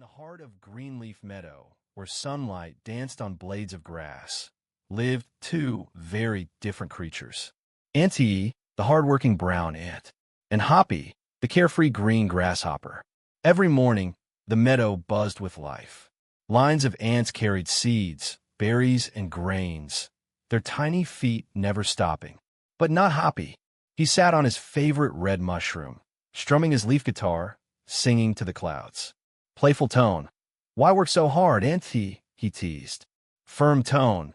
In the heart of Greenleaf Meadow, where sunlight danced on blades of grass, lived two very different creatures. Anty, the hard-working brown ant, and Hoppy, the carefree green grasshopper. Every morning, the meadow buzzed with life. Lines of ants carried seeds, berries, and grains, their tiny feet never stopping. But not Hoppy. He sat on his favorite red mushroom, strumming his leaf guitar, singing to the clouds. Playful tone. "Why work so hard, Anty?" he teased. Firm tone.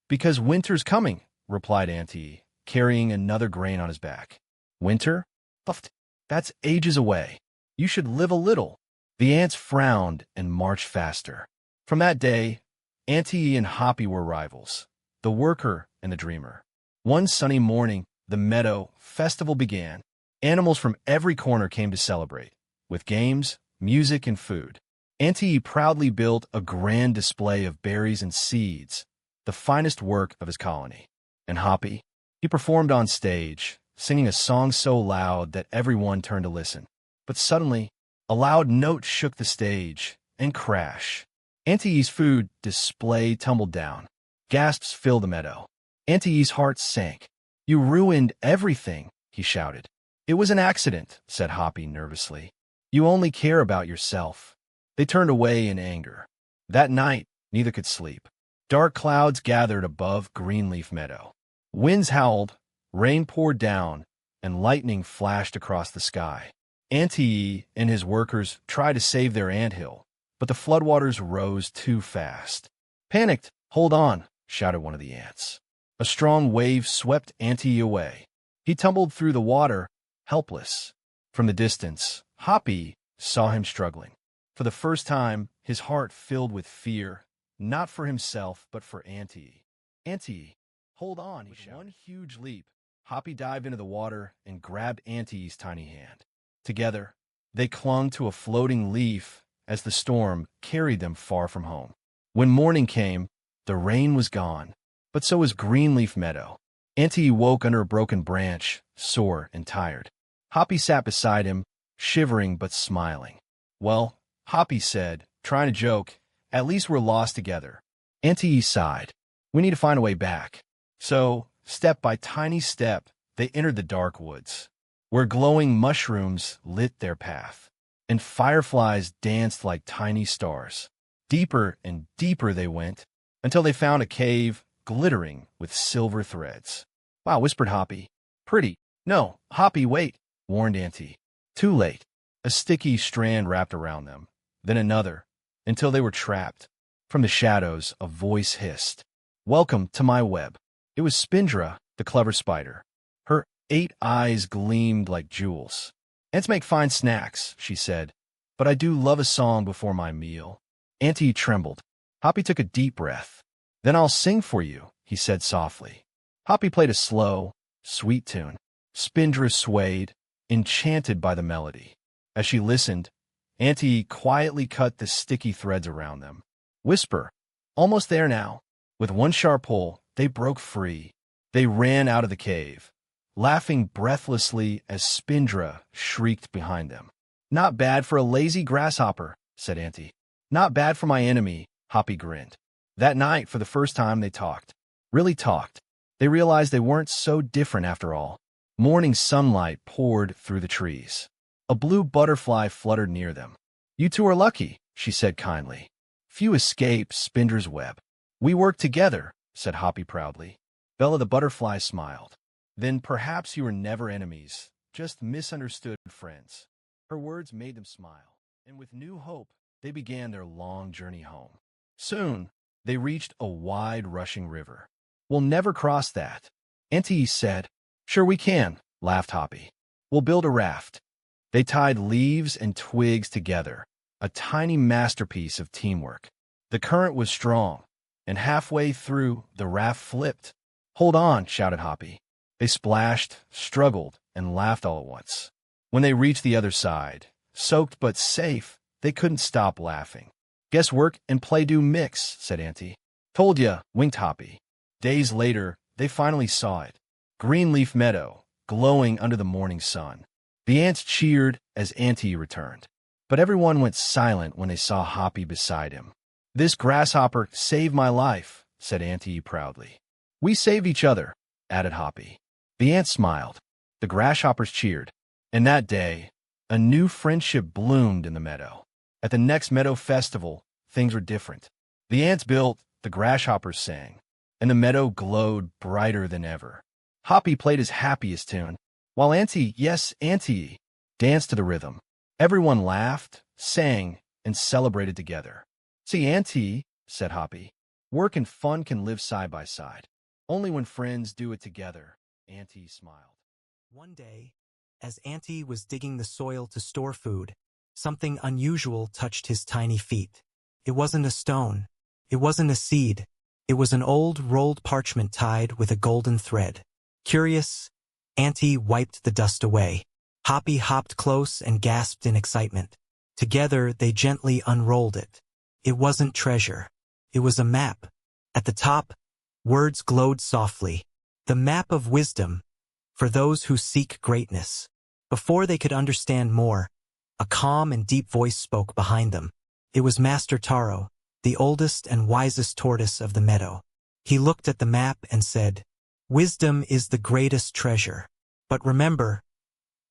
"Because winter's coming," replied Anty, carrying another grain on his back. "Winter? Puffed. That's ages away. You should live a little." The ants frowned and marched faster. From that day, Anty and Hoppy were rivals, the worker and the dreamer. One sunny morning, the meadow festival began. Animals from every corner came to celebrate, with games, music, and food. Anty proudly built a grand display of berries and seeds, the finest work of his colony. And Hoppy, he performed on stage, singing a song so loud that everyone turned to listen. But suddenly, a loud note shook the stage, and crash. Anty's food display tumbled down. Gasps filled the meadow. Anty's heart sank. "You ruined everything," he shouted. "It was an accident," said Hoppy nervously. "You only care about yourself." They turned away in anger. That night, neither could sleep. Dark clouds gathered above Greenleaf Meadow. Winds howled, rain poured down, and lightning flashed across the sky. Anty and his workers tried to save their anthill, but the floodwaters rose too fast. Panicked, "Hold on," shouted one of the ants. A strong wave swept Anty away. He tumbled through the water, helpless. From the distance, Hoppy saw him struggling. For the first time, his heart filled with fear, not for himself, but for Anty. "Anty, hold on," he shouted. With one huge leap, Hoppy dived into the water and grabbed Anty's tiny hand. Together, they clung to a floating leaf as the storm carried them far from home. When morning came, the rain was gone, but so was Greenleaf Meadow. Anty woke under a broken branch, sore and tired. Hoppy sat beside him, shivering but smiling. "Well," Hoppy said, trying to joke, "at least we're lost together." Anty sighed. "We need to find a way back." So, step by tiny step, they entered the dark woods, where glowing mushrooms lit their path, and fireflies danced like tiny stars. Deeper and deeper they went, until they found a cave glittering with silver threads. "Wow," whispered Hoppy. "Pretty." "No, Hoppy, wait," warned Anty. Too late. A sticky strand wrapped around them, then another, until they were trapped. From the shadows, a voice hissed, "Welcome to my web." It was Spindra, the clever spider. Her 8 eyes gleamed like jewels. "Ants make fine snacks," she said, "but I do love a song before my meal." Anty trembled. Hoppy took a deep breath. "Then I'll sing for you," he said softly. Hoppy played a slow, sweet tune. Spindra swayed, enchanted by the melody. As she listened, Anty quietly cut the sticky threads around them. "Whisper, almost there now." With one sharp pull, they broke free. They ran out of the cave, laughing breathlessly as Spindra shrieked behind them. "Not bad for a lazy grasshopper," said Anty. "Not bad for my enemy," Hoppy grinned. That night, for the first time, they talked. Really talked. They realized they weren't so different after all. Morning sunlight poured through the trees. A blue butterfly fluttered near them. "You two are lucky," she said kindly. "Few escape Spindra's web." "We work together," said Hoppy proudly. Bella the butterfly smiled. "Then perhaps you were never enemies, just misunderstood friends." Her words made them smile, and with new hope, they began their long journey home. Soon, they reached a wide, rushing river. "We'll never cross that," Anty said. "Sure we can," laughed Hoppy. "We'll build a raft." They tied leaves and twigs together, a tiny masterpiece of teamwork. The current was strong, and halfway through, the raft flipped. "Hold on," shouted Hoppy. They splashed, struggled, and laughed all at once. When they reached the other side, soaked but safe, they couldn't stop laughing. "Guess work and play do mix," said Anty. "Told ya," winked Hoppy. Days later, they finally saw it. Greenleaf Meadow, glowing under the morning sun. The ants cheered as Anty returned. But everyone went silent when they saw Hoppy beside him. "This grasshopper saved my life," said Anty proudly. "We saved each other," added Hoppy. The ants smiled. The grasshoppers cheered. And that day, a new friendship bloomed in the meadow. At the next meadow festival, things were different. The ants built, the grasshoppers sang, and the meadow glowed brighter than ever. Hoppy played his happiest tune, while Anty, yes, Anty, danced to the rhythm. Everyone laughed, sang, and celebrated together. "See, Anty," said Hoppy, "work and fun can live side by side. Only when friends do it together." Anty smiled. One day, as Anty was digging the soil to store food, something unusual touched his tiny feet. It wasn't a stone. It wasn't a seed. It was an old rolled parchment tied with a golden thread. Curious, Anty wiped the dust away. Hoppy hopped close and gasped in excitement. Together, they gently unrolled it. It wasn't treasure. It was a map. At the top, words glowed softly. The map of wisdom, for those who seek greatness. Before they could understand more, a calm and deep voice spoke behind them. It was Master Taro, the oldest and wisest tortoise of the meadow. He looked at the map and said, "Wisdom is the greatest treasure. But remember,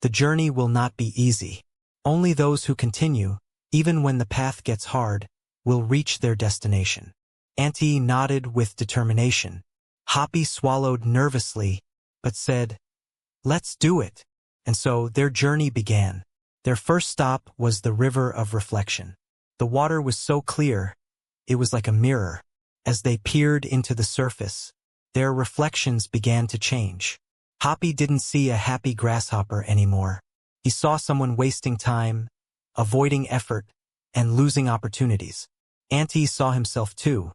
the journey will not be easy. Only those who continue, even when the path gets hard, will reach their destination." Anty nodded with determination. Hoppy swallowed nervously, but said, "Let's do it." And so their journey began. Their first stop was the River of Reflection. The water was so clear, it was like a mirror. As they peered into the surface, their reflections began to change. Hoppy didn't see a happy grasshopper anymore. He saw someone wasting time, avoiding effort, and losing opportunities. Anty saw himself too,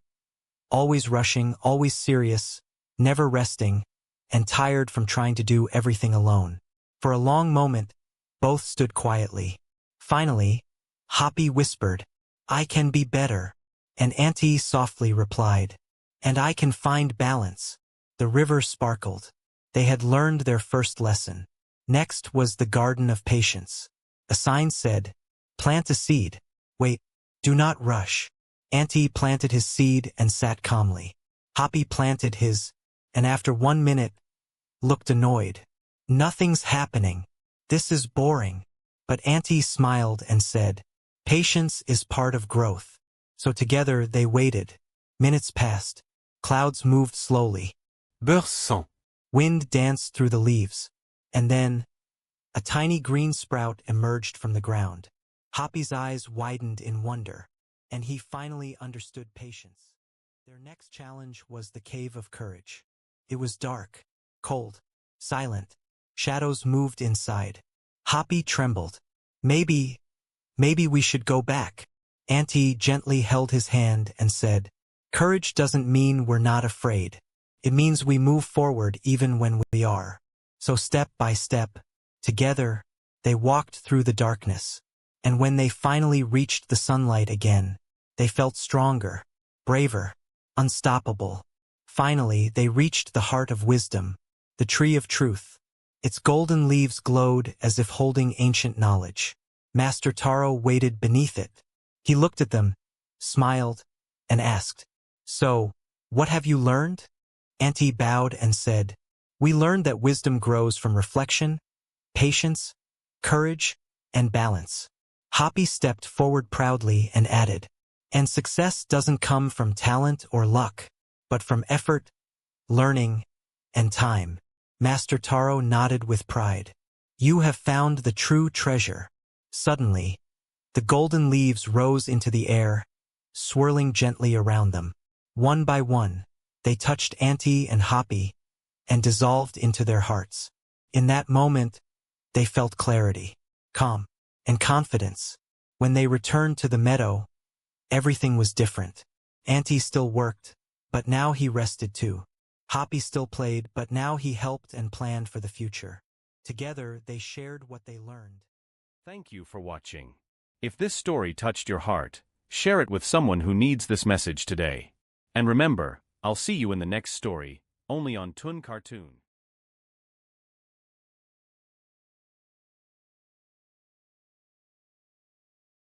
always rushing, always serious, never resting, and tired from trying to do everything alone. For a long moment, both stood quietly. Finally, Hoppy whispered, "I can be better." And Anty softly replied, "And I can find balance." The river sparkled. They had learned their first lesson. Next was the Garden of Patience. A sign said, "Plant a seed. Wait, do not rush." Anty planted his seed and sat calmly. Hoppy planted his, and after 1 minute, looked annoyed. "Nothing's happening. This is boring." But Anty smiled and said, "Patience is part of growth." So together they waited. Minutes passed. Clouds moved slowly. Beurre Wind danced through the leaves. And then, a tiny green sprout emerged from the ground. Hoppy's eyes widened in wonder, and he finally understood patience. Their next challenge was the Cave of Courage. It was dark, cold, silent. Shadows moved inside. Hoppy trembled. Maybe we should go back." Anty gently held his hand and said, "Courage doesn't mean we're not afraid. It means we move forward even when we are." So step by step, together, they walked through the darkness. And when they finally reached the sunlight again, they felt stronger, braver, unstoppable. Finally, they reached the heart of wisdom, the tree of truth. Its golden leaves glowed as if holding ancient knowledge. Master Taro waited beneath it. He looked at them, smiled, and asked, "So, what have you learned?" Anty bowed and said, "We learned that wisdom grows from reflection, patience, courage, and balance." Hoppy stepped forward proudly and added, "And success doesn't come from talent or luck, but from effort, learning, and time." Master Taro nodded with pride. "You have found the true treasure." Suddenly, the golden leaves rose into the air, swirling gently around them. One by one, they touched Anty and Hoppy and dissolved into their hearts. In that moment, they felt clarity, calm, and confidence. When they returned to the meadow, everything was different. Anty still worked, but now he rested too. Hoppy still played, but now he helped and planned for the future. Together, they shared what they learned. Thank you for watching. If this story touched your heart, share it with someone who needs this message today. And remember, I'll see you in the next story, only on Toon Cartoon.